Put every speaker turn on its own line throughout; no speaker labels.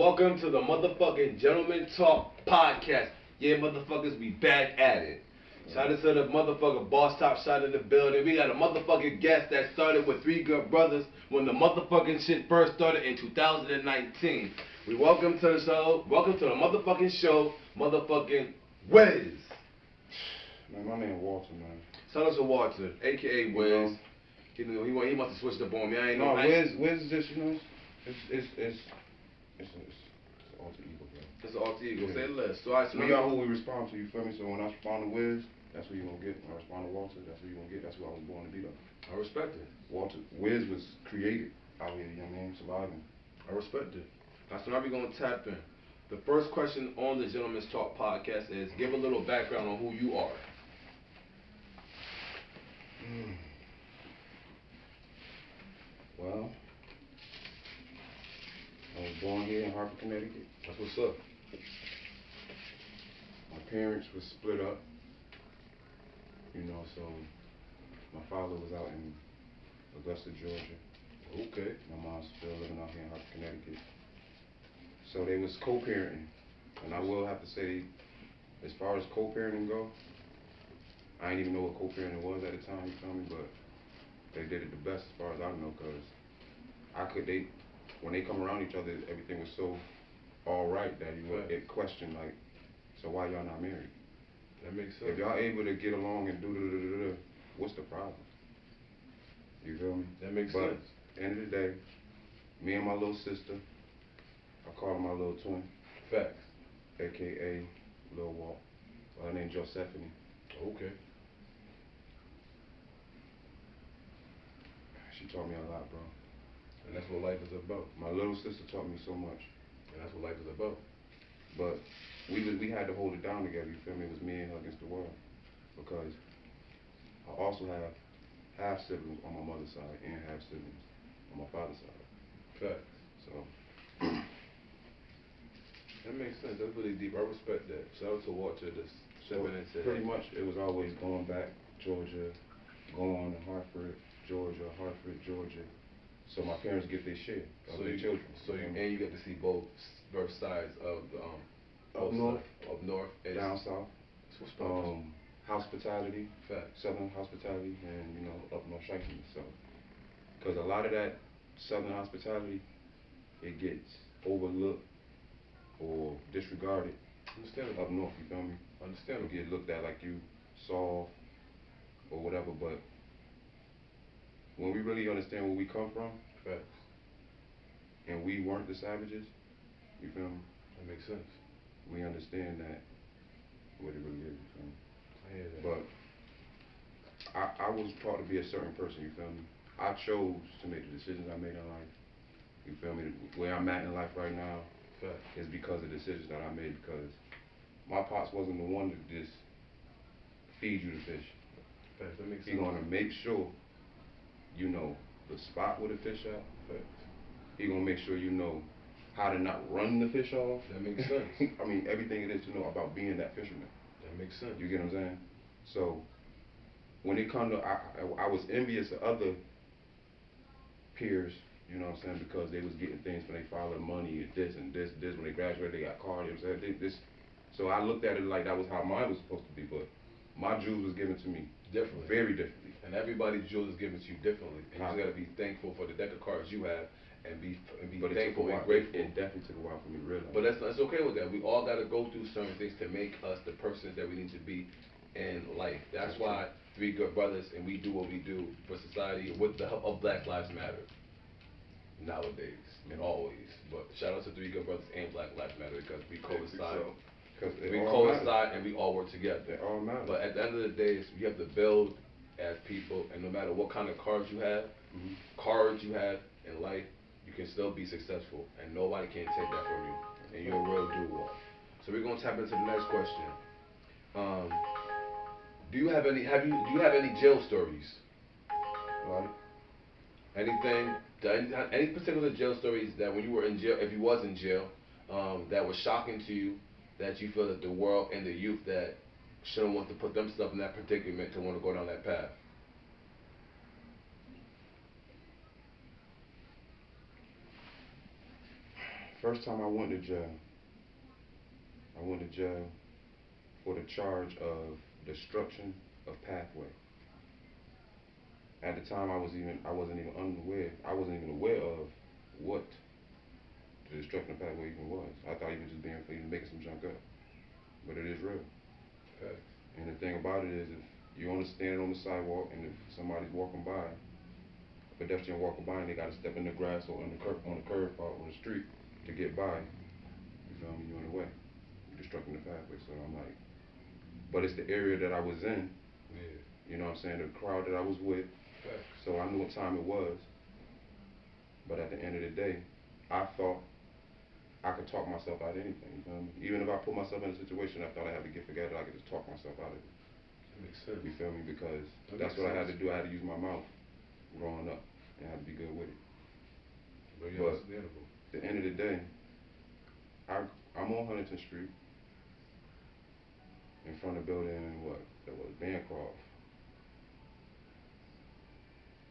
welcome to the motherfucking Gentleman Talk podcast. Yeah, motherfuckers, we back at it. Shout out to the motherfucking boss top shot in the building. We got a motherfucking guest that started with Three Good Brothers when the motherfucking shit first started in 2019. We welcome to the show, welcome to the motherfucking show, motherfucking Wiz.
Man, my name Walter, man.
Shout out to Walter, aka Wiz. He must have switched up on me. I ain't know.
Wiz is just, it's alter ego, bro.
It's an alter ego.
Yeah.
Say less. So I
we are who we respond to, you feel me? So when I respond to Wiz, that's who you gonna get. When I respond to Walter, that's who you gonna get. That's who I was born to be, though.
I respect it.
Wiz was created out here, you know what I mean? Surviving.
I respect it. Now, so now we're gonna tap in. The first question on the Gentleman's Talk podcast is give a little background on who you are.
Well, I was born here in Hartford, Connecticut.
That's what's up.
My parents were split up, so my father was out in Augusta, Georgia.
Okay.
My mom's still living out here in Hartford, Connecticut. So they was co-parenting, and I will have to say, as far as co-parenting go, I didn't even know what co-parenting was at the time, you feel me? But they did it the best as far as I know, cause when they come around each other, everything was so all right that you would question like, so why y'all not married?
That makes sense.
If y'all able to get along and do what's the problem? You feel me?
That makes
but
sense.
At the end of the day, me and my little sister, I call her my little twin.
Facts.
AKA Lil Walt. Her name Josephine.
Okay.
She taught me a lot, bro.
And that's what life is about.
My little sister taught me so much.
And that's what life is about.
But we had to hold it down together, you feel me? It was me and her against the world. Because I also have half siblings on my mother's side and half siblings on my father's side.
Facts.
So
that makes sense. That's really deep. I respect that. Shout out to Walter this
pretty much it was always going back, Georgia, going to Hartford, Georgia. So my parents get their share of their children.
And you get to see both sides of the
up north,
and
down south. Hospitality,
Facts.
Southern hospitality, and up north Shankman. So, because a lot of that Southern hospitality, it gets overlooked or disregarded.
Understandable.
Up north, you feel me?
Understandable.
You get looked at like you soft or whatever, but when we really understand where we come from,
facts,
and we weren't the savages, you feel me?
That makes sense.
We understand that what it really is, you feel me?
I hear that.
But I was taught to be a certain person, you feel me? I chose to make the decisions I made in life. You feel me? Where I'm at in life right now is because of decisions that I made, because my pops wasn't the one to just feed you the fish.
Facts. That makes sense.
He gonna make sure you know the spot where the fish at. He gonna make sure you know how to not run the fish off.
That makes sense.
I mean, everything it is to know about being that fisherman.
That makes sense.
You get what I'm saying? So when it come to, I was envious of other peers, you know what I'm saying, because they was getting things from their father, money, this and this. When they graduated, they got cars, you know what I'm saying? So I looked at it like that was how mine was supposed to be, but my jewels was given to me
differently, very differently. And everybody's jewels is given to you differently. And you just gotta be thankful for the deck of cards you have, and be thankful and grateful.
It definitely took a while for me to realize.
But that's okay with that. We all gotta go through certain things to make us the persons that we need to be in life. That's why Three Good Brothers, and we do what we do for society with the help of Black Lives Matter nowadays and always. But shout out to Three Good Brothers and Black Lives Matter, because we coincide. We coincide and we all work together.
They all matter.
But at the end of the day, you have to build as people, and no matter what kind of cards you have, in life, you can still be successful, and nobody can take that from you, and you're a real do-all. So we're gonna tap into the next question. Do you have any jail stories?
Right.
Anything? Any particular jail stories that when you were in jail, if you was in jail, that was shocking to you, that you feel that the world and the youth that shouldn't want to put themselves in that predicament to want to go down that path?
first time I went to jail for the charge of destruction of pathway. At the time, I wasn't even aware of what the destruction of pathway even was. I thought he was just making some junk up, but it is real.
Okay.
And the thing about it is, if you're standing on the sidewalk and if somebody's walking by, a pedestrian walking by, and they got to step in the grass or on the curb or on the street to get by, you feel me? You're in the way. You're destructing the pathway. So I'm like, but it's the area that I was in.
Yeah.
You know what I'm saying? The crowd that I was with.
Okay.
So I knew what time it was. But at the end of the day, I thought I could talk myself out of anything. You feel me? Even if I put myself in a situation I thought I had to get together, I could just talk myself out of it.
That makes sense.
You feel me? Because
That
that's
makes
what I had
sense.
to do. I had to use my mouth growing up and I had to be good with it.
Very
But
understandable.
at the end of the day, I'm on Huntington Street in front of the building that was Bancroft.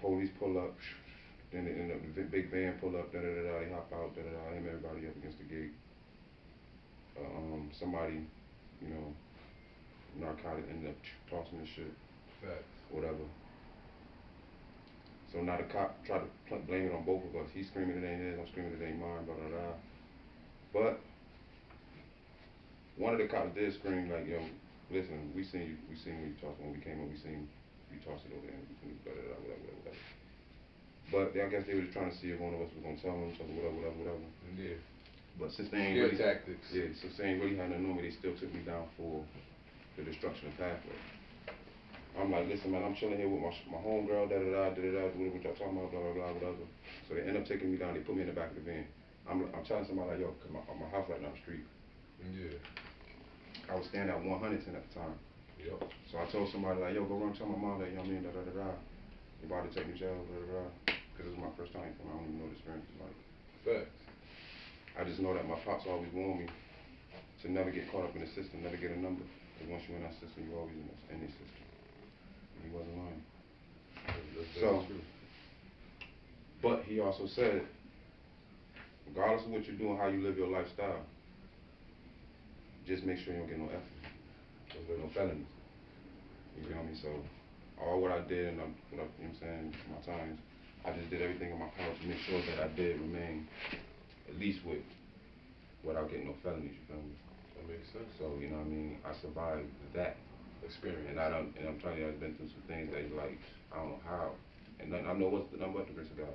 Police pull up, then the big van pull up, they hop out, him everybody up against the gate. Somebody, you know, narcotic ended up tossing the shit,
Facts.
whatever. So now the cop tried to blame it on both of us. He's screaming it ain't his, I'm screaming it ain't mine, blah, blah, blah. But one of the cops did scream like, yo, listen, we seen when you tossed, when we came up, we seen you tossed it over there, and blah, blah, blah, whatever. But I guess they were just trying to see if one of us was gonna tell them something, whatever.
Yeah.
But since they ain't
Scare
really,
tactics.
yeah, since they ain't really had nothing on me, they still took me down for the destruction of pathway. I'm like, listen, man, I'm chilling here with my homegirl, whatever y'all talking about, blah, whatever. So they end up taking me down. They put me in the back of the van. I'm telling somebody like, yo, cause my house right down the street.
Yeah.
I was staying at 100 at the time.
Yep.
So I told somebody like, yo, go run tell my mom that, you know what I mean, you about to take me to jail, because it was my first time, I don't even know what the experience is like.
Facts.
I just know that my pops always warned me to never get caught up in the system, never get a number. Because once you're in that system, you're always in this system. And he wasn't lying.
That's
So,
true.
but he also said, regardless of what you do and how you live your lifestyle, just make sure you don't get no effort, no felonies. You know what I mean? So, all what I did, and you know what I'm saying, my times, I just did everything in my power to make sure that I did remain at least without getting no felonies, you feel me?
That makes sense.
So, you know what I mean, I survived that
Experience.
and I'm telling you, I've been through some things that like, I don't know how, and I know what's the number but the grace of God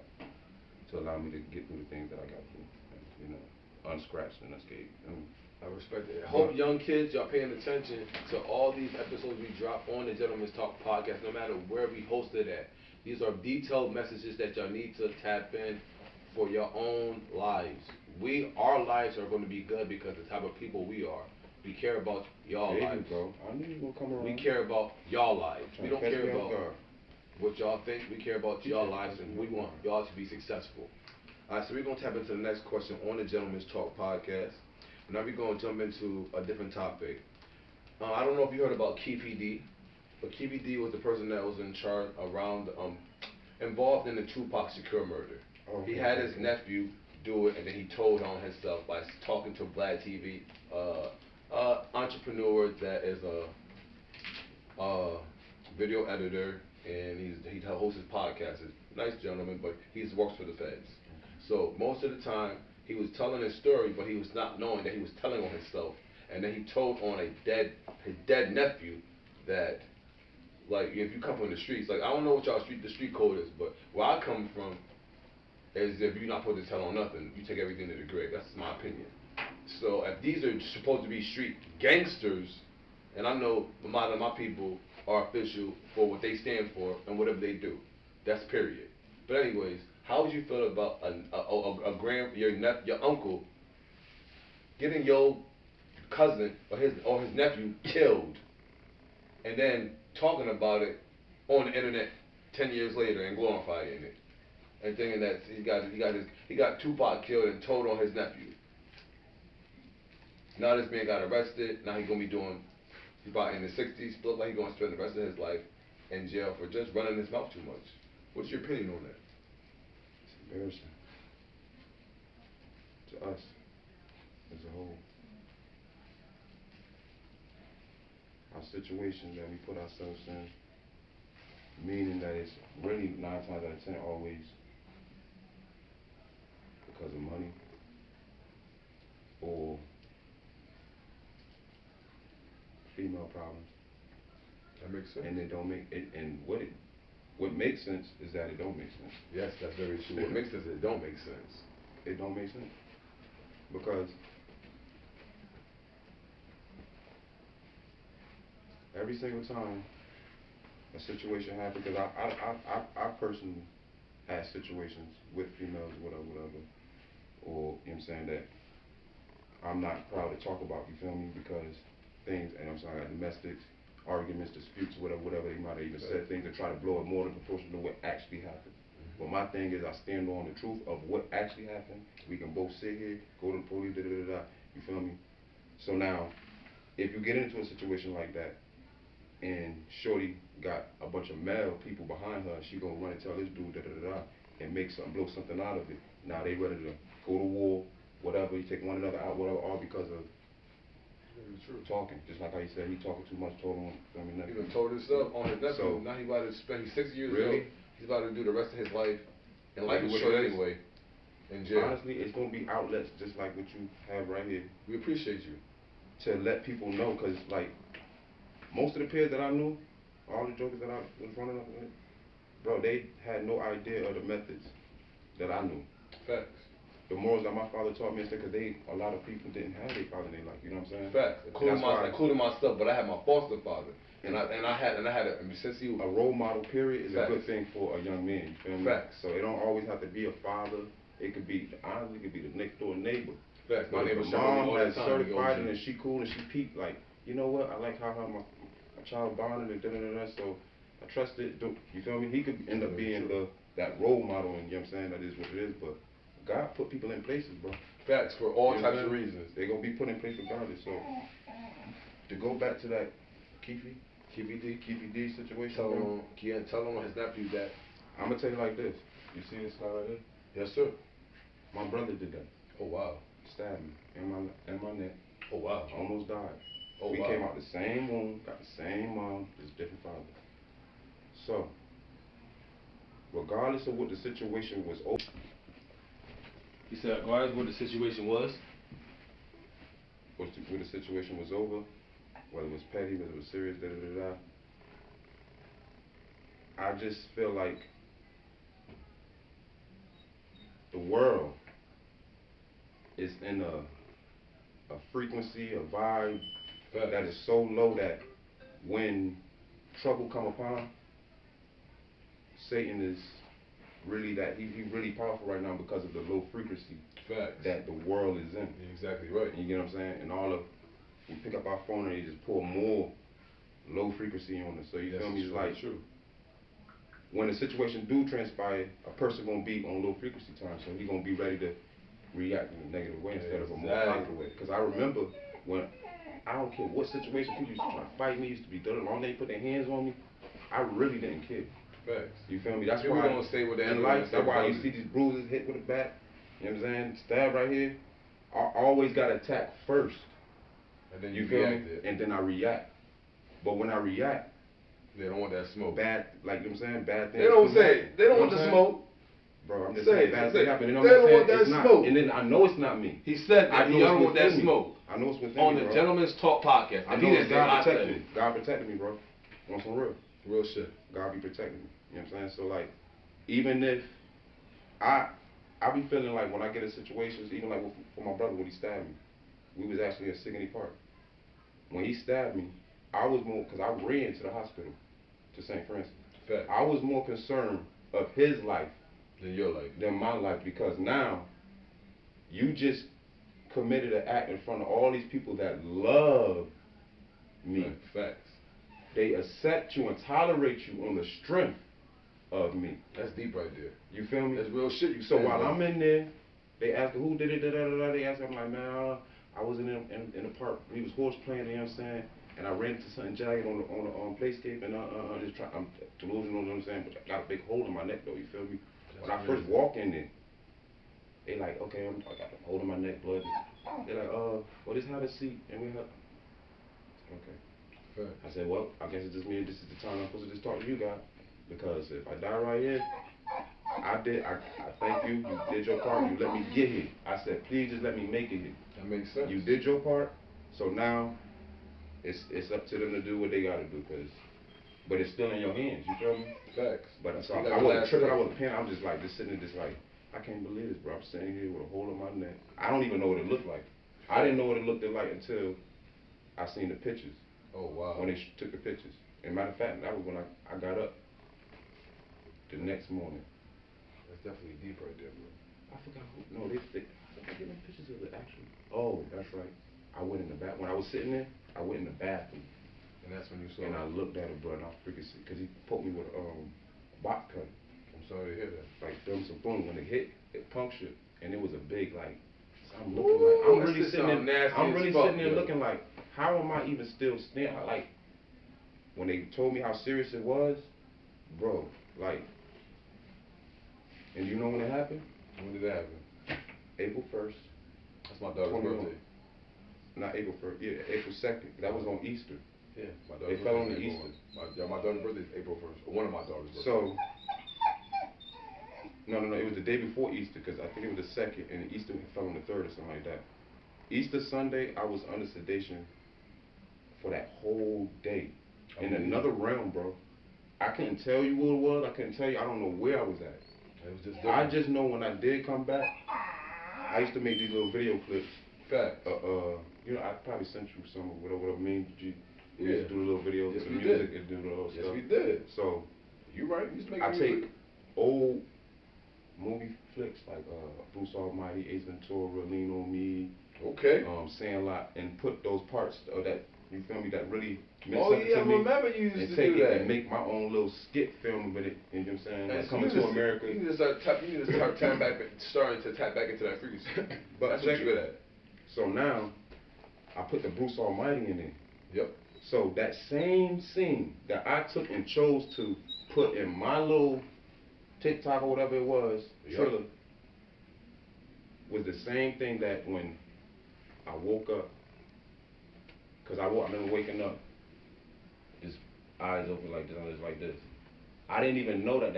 to allow me to get through the things that I got through, and, you know, unscratched and unscathed.
I respect it. I hope young kids, y'all paying attention to all these episodes we drop on the Gentleman's Talk podcast, no matter where we host it at. These are detailed messages that y'all need to tap in for your own lives. Our lives are going to be good because of the type of people we are. We care about y'all lives.
There you go. I knew you were gonna come around.
We care about y'all lives. We don't care about
guard.
what y'all think. We care about y'all lives, and we want y'all to be successful. All right, so we're going to tap into the next question on the Gentleman's Talk podcast. Now we're going to jump into a different topic. I don't know if you heard about Keefe D, but Keefe D was the person that was in charge involved in the Tupac Shakur murder.
Okay.
He had his nephew do it, and then he told on himself by talking to Vlad TV, entrepreneur that is a video editor, and he hosts his podcast. He's a nice gentleman, but he works for the feds. So most of the time, he was telling his story, but he was not knowing that he was telling on himself. And then he told on his dead nephew that, like, if you come from the streets, like, I don't know what the street code is, but where I come from is if you're not supposed to tell on nothing, you take everything to the grave. That's my opinion. So if these are supposed to be street gangsters, and I know a lot of my people are official for what they stand for and whatever they do. That's period. But anyways, how would you feel about your uncle getting your cousin or his nephew killed, and then talking about it on the internet 10 years later and glorifying it, and thinking that he got Tupac killed and told on his nephew. Now this man got arrested. Now he's gonna be he's about in his 60s. Look like he's gonna spend the rest of his life in jail for just running his mouth too much. What's your opinion on that?
It's embarrassing to us. as a whole. Our situations that we put ourselves in, meaning that it's really 9 times out of 10 always because of money or female problems.
That makes sense.
And it don't make it, and what makes sense is that it don't make sense.
Yes, that's very true. What makes sense is it don't make sense.
It don't make sense. Because every single time a situation happens, because I personally had situations with females, whatever, or, you know what I'm saying, that I'm not proud to talk about, you feel me, because things, and I'm sorry, domestics, arguments, disputes, whatever they might have even said, things to try to blow it more than proportional to what actually happened. But my thing is, I stand on the truth of what actually happened. We can both sit here, go to the police, you feel me? So now, if you get into a situation like that, and Shorty got a bunch of male people behind her, she gonna run and tell this dude, and make something, blow something out of it. Now they ready to go to war, whatever, you take one another out, whatever, all because of talking. Just like how he said he talking too much, told him,
He done told himself on his nephew.
So,
now he about to spend, he's 6 years
really?
old. He's about to do the rest of his life. And life is
What
short
it is.
anyway. In jail.
Honestly, it's gonna be outlets just like what you have right here
We appreciate you.
to let people know, cause like most of the peers that I knew, all the jokers that I was running up with, bro, they had no idea of the methods that I knew.
Facts.
The morals that my father taught me, because a lot of people didn't have their father in their life. You know what I'm saying?
Facts. Including myself, but I had my foster father, and I had since he
a role model period is
Facts.
a good thing for a young man. You feel me?
Facts.
So it don't always have to be a father. It could be honestly, it could be the next door neighbor.
Facts. My
But
neighbor
if the
showed me
mom
all the
has
time.
certified and she cool and she peeped, like, you know what? I like how my child bonded and so I trust it. You feel me? He could end up being that role model, and you know what I'm saying? That is what it is. But God put people in places, bro.
Facts, for all
You know
types
what
of
I'm saying?
reasons.
They're gonna be put in place regardless. So to go back to that Keefe D situation, bro.
Tell him his nephew that.
I'm gonna tell you like this. You see this guy right here?
Yes, sir.
My brother did that.
Oh wow.
Stabbed me in my neck.
Oh wow.
Almost died.
Oh
We
wow.
came out the same womb, got the same mom, just different father. So, regardless of what the situation was over.
He said, regardless of what the situation was,
What the situation was over, whether it was petty, whether it was serious, I just feel like the world is in a frequency, a vibe that is so low that when trouble come upon, Satan is really he really powerful right now because of the low frequency
Facts.
that the world is in.
You're exactly right.
You get what I'm saying? And we pick up our phone and they just pour more low frequency on us. So you feel me? It's like
true.
When a situation do transpire, a person gonna be on low frequency time, so he gonna be ready to react in a negative way instead of a more positive way. Because I remember when I don't care what situation people used to try to fight me, used to be dirty, long they put their hands on me, I really didn't care.
Facts.
You feel me? That's
People
why
don't say what they
in life, that's why you see these bruises hit with a bat. You know what I'm saying? Stab right here. I always got attacked first.
And then
You
you
feel me?
reacted.
And then I react. But when I react,
They don't want that smoke.
bad, like you know what I'm saying, bad things.
They don't
do
say
happen.
it. They don't
You
want
know
the
what I'm
smoke.
saying? Bro, I'm just
Say
saying
it,
bad
say
things
it.
happen. You know
They
what I'm
don't
saying?
want that
It's not.
smoke.
And then I know it's not me.
he said
I
that
know
y'all
it's
don't want that
within me.
smoke.
I know it's within
On
me,
the
bro.
Gentleman's Talk podcast.
I
And
know
he
it's
didn't say
God
I said
protected
it.
me. God protected me, bro. On some real.
Real shit.
God be protecting me. You know what I'm saying? So like, even if I be feeling like when I get in situations, even like for my brother when he stabbed me, we was actually at Sigourney Park. When he stabbed me, I was more, because I ran to the hospital, to St. Francis.
Fact.
I was more concerned of his life
Than your life.
than my life, because now you just committed an act in front of all these people that love me.
Facts.
They accept you and tolerate you on the strength of me.
That's deep right there.
You feel me?
That's real shit you
So
saying,
while
bro.
I'm in there, they ask who did it, they ask, I'm like, man, I was in the park. We was horse playing, you know what I'm saying? And I ran into something jagged on the playscape, and I'm delusional, you know what I'm saying? But I got a big hole in my neck though, you feel me? When I first walk in there, they like, okay, I got a hole in my neck, blood, They're like, well, just have a seat, and we have. Okay.
Fact.
I said, well, I guess it just means this is the time I'm supposed to just talk to you guys, because if I die right here, I thank you. You did your part. You let me get here. I said, please just let me make it here.
That makes sense.
You did your part, so now it's up to them to do what they gotta do, but it's still in your hands. You feel me?
Facts.
But so
You got
I
the
wasn't
last
tripping.
say.
I wasn't paying. I'm just like sitting there, just like I can't believe this, bro. I'm sitting here with a hole in my neck. I don't even know what it looked like. I didn't know what it looked like until I seen the pictures.
Oh wow.
When they took the pictures. And matter of fact, that was when I got up the next morning.
That's definitely deep right there, bro.
I forgot who. No, they I get them pictures of it actually. Oh, that's right. I went in the bath when I was sitting there. I went in the bathroom.
And that's when you saw
And
it.
I looked at it, bro, and I freaking see, because he poked me with a box cutter.
I'm sorry to hear that.
Like, there was some boom. When it hit, it punctured, and it was a big, like, so I'm looking like, I'm
that
really
shit
sitting
sound
there,
nasty
I'm
as
really
fuck,
sitting there
yo.
looking like, how am I even still standing? Like, when they told me how serious it was, bro, like, and you know when it happened?
When did that happen?
April 1st.
That's my daughter's
21.
birthday.
Not April 1st, yeah, April 2nd. That was on Easter.
Yeah, my daughter's
They fell on
birthday
the
is April
Easter.
1. My daughter's birthday is April 1st. Or one of my daughter's birthdays.
So, no, it was the day before Easter, because I think it was the 2nd, and Easter fell on the 3rd or something like that. Easter Sunday, I was under sedation for that whole day. In another realm, bro. I couldn't tell you what it was. I couldn't tell you. I don't know where I was at.
It was just
I
different.
just know when I did come back, I used to make these little video clips.
Facts.
You know, I probably sent you some of whatever me. We
Yeah.
used to do the little videos,
Yes,
the
we
music,
did.
and do the little
Yes,
stuff.
we did.
So,
You right. You used to make
I
music.
take old movie flicks like Bruce Almighty, Ace Ventura, Lean on Me,
Okay.
Sandlot, and put those parts of that, you feel me, that really meant
Oh
something
yeah, I
to me,
remember you used
and
to
take
do
it
that.
and make my own little skit film with it. You know what I'm saying?
And
Like
so
Coming
you
to
just-
America.
You need to start starting to tap back into that frequency.
But
That's
check
what you're good
it.
at.
So now, I put the Bruce Almighty in there.
Yep.
So that same scene that I took and chose to put in my little TikTok or whatever it was,
Yep.
trailer, was the same thing that when I woke up, because I remember waking up, just eyes open like this, and it's like this. I didn't even know that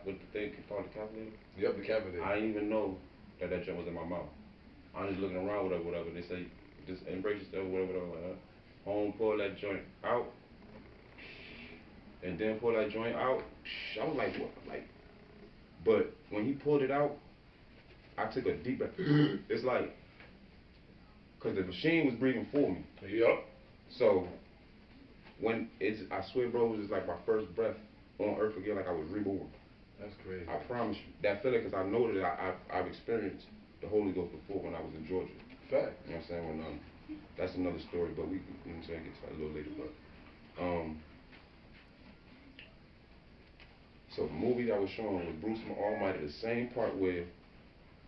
what the thing called the calculator?
Yep, the cabinet.
I didn't even know that junk was in my mouth. I'm just looking around, whatever. They say, just embrace yourself, whatever. Like, home, pull that joint out, and then pull that joint out. I was like, what? Like, but when he pulled it out, I took a deep breath. It's like, cause the machine was breathing for me.
Yep.
So I swear, bro, it was just like my first breath on earth again, like I was reborn.
That's crazy.
I promise you. That feeling, because I know that I've experienced the Holy Ghost before when I was in Georgia.
Fact.
You know what I'm saying? When that's another story, but we, you know what I'm saying, get to that a little later. But so the movie that was shown was Bruce Almighty, the same part where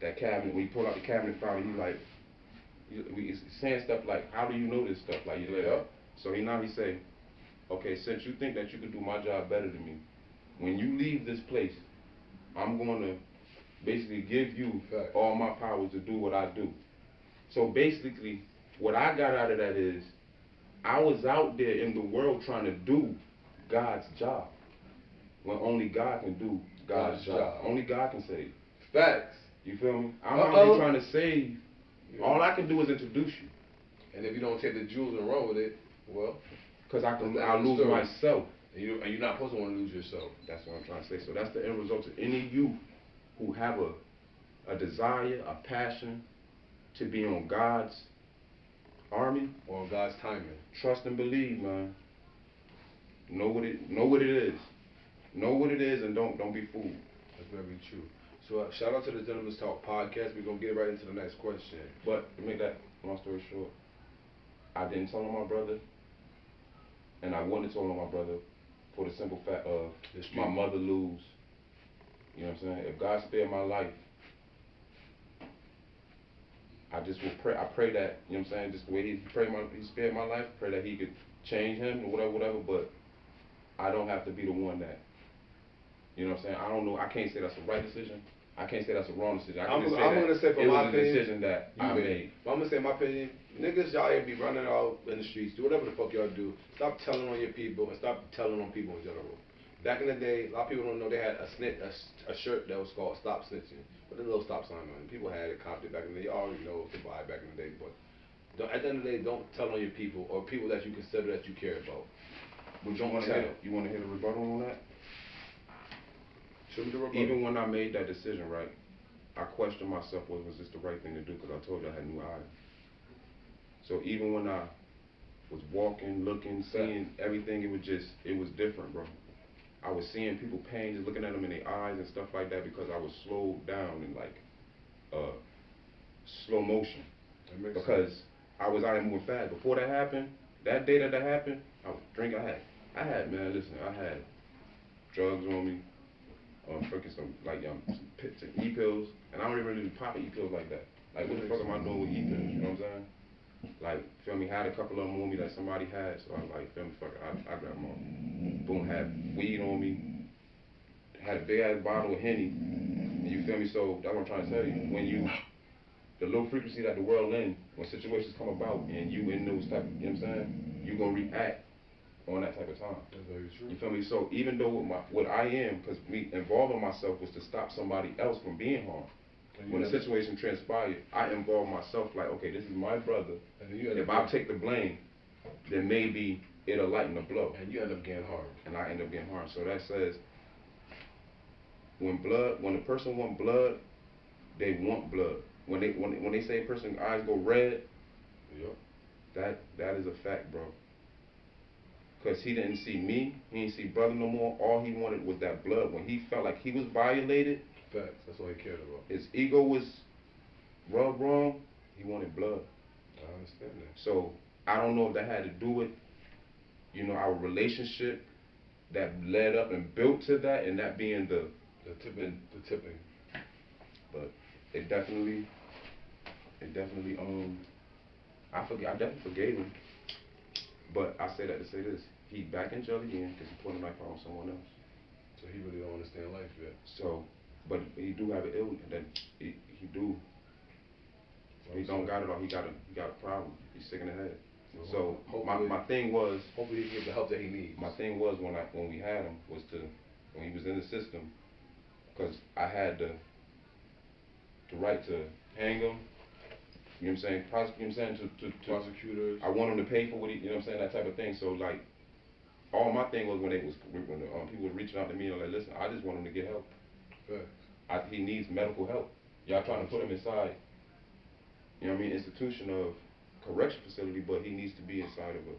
that cabinet, when you pull out the cabinet finally, he's saying stuff like, how do you know this stuff? Like, so he say, okay, since you think that you can do my job better than me, when you leave this place, I'm going to basically give you all my powers to do what I do. So basically, what I got out of that is, I was out there in the world trying to do God's job, when only God can do God's job. Only God can save.
Facts.
You feel me? I'm out here trying to save.
Yeah.
All I can do is introduce you.
And if you don't take the jewels and run with it, well,
because I'll lose myself.
And you're not supposed to want to lose yourself.
That's what I'm trying to say. So that's the end result to any youth who have a desire, a passion to be on God's army
or on God's timing.
Trust and believe, man. Know what it is. Know what it is, and don't be fooled.
That's very true. So shout out to the Gentleman's Talk podcast. We're gonna get right into the next question.
But to make that long story short, I didn't tell on my brother, and I wouldn't have told on my brother for the simple fact of my mother lose. You know what I'm saying? If God spared my life, I just will pray. I pray that, you know what I'm saying, just the way he spared my life, pray that he could change him or whatever, but I don't have to be the one that, you know what I'm saying? I don't know, I can't say that's the right decision, I can't say that's a wrong decision. I
I'm
can just
gonna say
that
from
it
my
was a
opinion,
decision that
you
I
made.
made.
But I'm gonna say my opinion. Niggas, y'all here be running out in the streets, do whatever the fuck y'all do. Stop telling on your people and stop telling on people in general. Back in the day, a lot of people don't know they had a shirt that was called Stop Snitching, with a little stop sign on it. People had it, copped it back in the day. You already know the vibe back in the day, but at the end of the day, don't tell on your people or people that you consider that you care about.
Would you want to hear? You want to hear the rebuttal on that?
Show me the rebuttal.
Even when I made that decision, right, I questioned myself, was this the right thing to do? Because I told you I had new eyes. So even when I was walking, looking, seeing everything, it was different, bro. I was seeing people pain, just looking at them in their eyes and stuff like that because I was slowed down in like slow motion. Because I was out here moving fast. Before that happened, that day that happened, I was drinking. I had man, listen, I had drugs on me, freaking some E-pills, and I don't even really pop E-pills like that. Like, what the fuck am I doing with E-pills? You know what I'm saying? Like, feel me, had a couple of them on me that somebody had, so I was like, feel me, fuck it, I grabbed them all. Boom, had weed on me, had a big ass bottle of Henny, and you feel me, so that's what I'm trying to tell you. When you, the low frequency that the world in, when situations come about and you in those type, you know what I'm saying, you gonna react on that type of time.
That's very true.
You feel me? So even though what I am, because me involving myself was to stop somebody else from being harmed. When the situation transpired, I involved myself like, okay, this is my brother. If I take the blame, then maybe it'll lighten the blow.
And you end up getting harmed.
And I end up getting harmed. So that says, when a person want blood, they want blood. When they say a person's eyes go red,
yep,
that is a fact, bro. Because he didn't see me, he didn't see brother no more. All he wanted was that blood. When he felt like he was violated,
facts. That's all he cared about.
His ego was rubbed wrong. He wanted blood.
I understand that.
So I don't know if that had to do with, our relationship that led up and built to that, and that being the
tipping.
But it definitely, I definitely forgave him. But I say that to say this: he back in jail again because he put a knife out on someone else.
So he really don't understand life yet.
So, but he do have an illness. That he do. He don't got it all. He got a problem. He's sick in the head. So my thing was,
hopefully he get the help that he needs.
My thing was when we had him was when he was in the system, because I had the right to hang him. You know what I'm saying? You know what I'm saying? To
prosecutors.
I want him to pay for what he, you know what I'm saying? That type of thing. So like, all my thing was when people were reaching out to me and like, listen, I just want him to get help.
Facts.
He needs medical help. Y'all trying to put him inside, you know what I mean, institution of correction facility, but he needs to be inside of one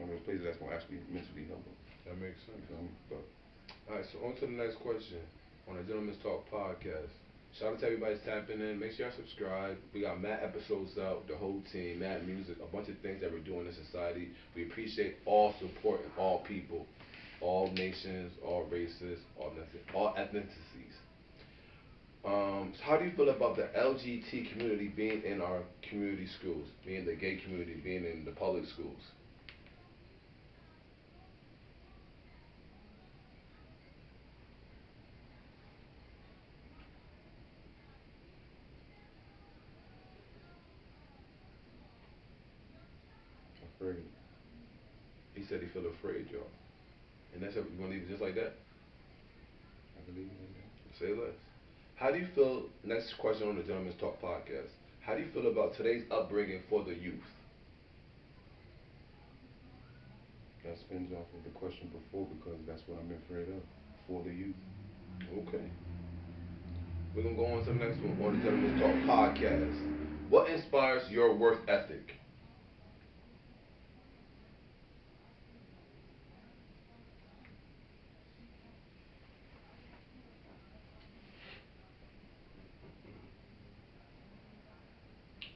of those places that's gonna actually mentally help him.
That makes sense.
You feel me? But,
all right, so on to the next question on the Gentleman's Talk podcast. Shout out to everybody that's tapping in. Make sure y'all subscribe. We got mad episodes out, the whole team, mad music, a bunch of things that we're doing in society. We appreciate all support and all people, all nations, all races, all ethnicities. So how do you feel about the LGBT community being in our community schools, being the gay community, being in the public schools?
afraid.
He said he feel afraid, y'all. And that's it. You want to leave it just like that?
I believe in that.
Say less. How do you feel, next question on the Gentleman's Talk podcast, how do you feel about today's upbringing for the youth?
That spins off of the question before because that's what I'm afraid of, for the youth.
Okay. We're going to go on to the next one on the Gentleman's Talk podcast. What inspires your work ethic?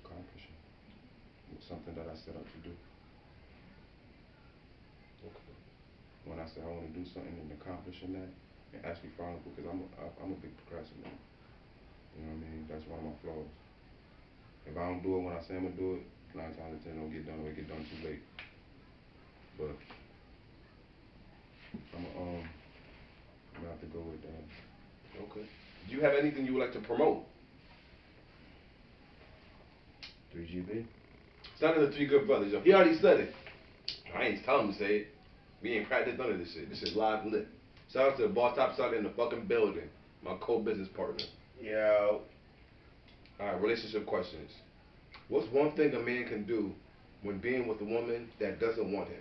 Accomplishing. It's something that I set out to do.
Okay.
When I say I want to do something and accomplishing that, and actually following through, because I'm a big procrastinator. You know what I mean? That's one of my flaws. If I don't do it when I say I'm gonna do it, 9 times out of 10 don't get done, or it get done too late. But I'm gonna have to go with that.
Okay. Do you have anything you would like to promote?
3GB.
Shout out to the Three Good Brothers, yo. He already said it. I ain't telling him to say it. We ain't practiced none of this shit. This shit live and lit. Shout out to the Boss Top Shot in the fucking building. My co-business partner.
Yo.
Alright, relationship questions. What's one thing a man can do when being with a woman that doesn't want him?